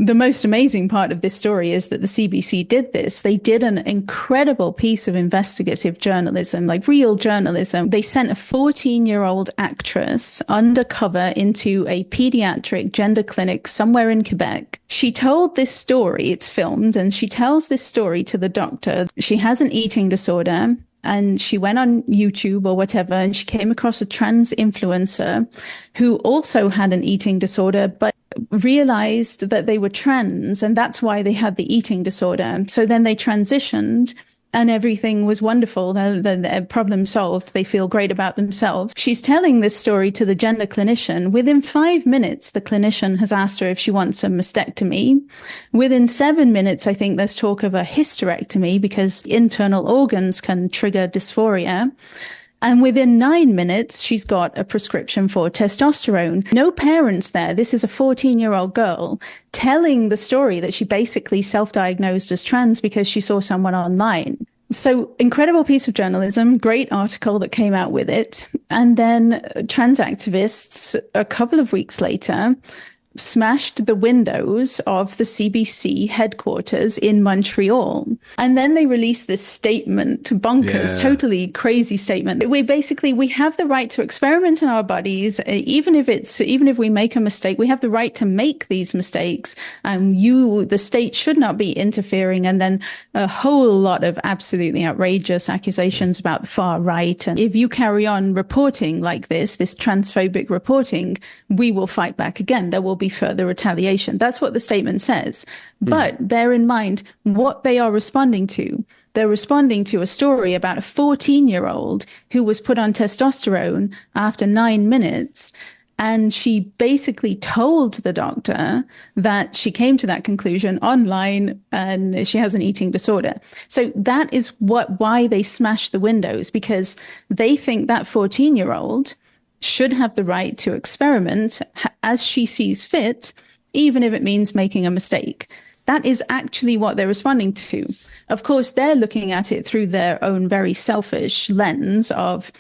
the most amazing part of this story is that the CBC did this. They did an incredible piece of investigative journalism, like real journalism. They sent a 14-year-old actress undercover into a pediatric gender clinic somewhere in Quebec. She told this story, it's filmed, and she tells this story to the doctor. She has an eating disorder. And she went on YouTube or whatever, and she came across a trans influencer who also had an eating disorder, but realized that they were trans, and that's why they had the eating disorder. So then they transitioned, and everything was wonderful. The problem solved. They feel great about themselves. She's telling this story to the gender clinician. Within 5 minutes, the clinician has asked her if she wants a mastectomy. Within 7 minutes, I think there's talk of a hysterectomy because internal organs can trigger dysphoria. And within 9 minutes, she's got a prescription for testosterone. No parents there. This is a 14-year-old girl telling the story that she basically self-diagnosed as trans because she saw someone online. So incredible piece of journalism, great article that came out with it. And then trans activists, a couple of weeks later, smashed the windows of the CBC headquarters in Montreal. And then they released this statement, bonkers, totally crazy statement. We have the right to experiment in our bodies, even if we make a mistake, we have the right to make these mistakes. The state should not be interfering. And then a whole lot of absolutely outrageous accusations about the far right. And if you carry on reporting like this transphobic reporting, we will fight back again. There will be further retaliation. That's what the statement says. But bear in mind what they are responding to. They're responding to a story about a 14-year-old who was put on testosterone after 9 minutes. And she basically told the doctor that she came to that conclusion online and she has an eating disorder. So that is why they smashed the windows, because they think that 14-year-old should have the right to experiment as she sees fit, even if it means making a mistake. That is actually what they're responding to. Of course, they're looking at it through their own very selfish lens of,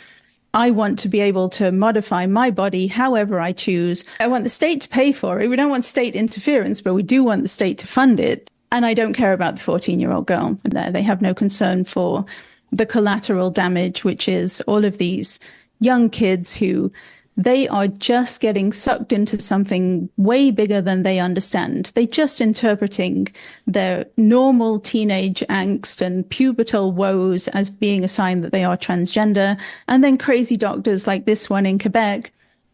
I want to be able to modify my body however I choose. I want the state to pay for it. We don't want state interference, but we do want the state to fund it. And I don't care about the 14-year-old girl. They have no concern for the collateral damage, which is all of these young kids who they are just getting sucked into something way bigger than they understand. They're just interpreting their normal teenage angst and pubertal woes as being a sign that they are transgender. And then crazy doctors like this one in Quebec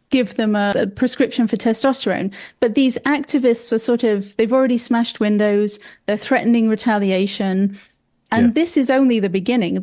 give them a prescription for testosterone. But these activists are they've already smashed windows. They're threatening retaliation. And this is only the beginning.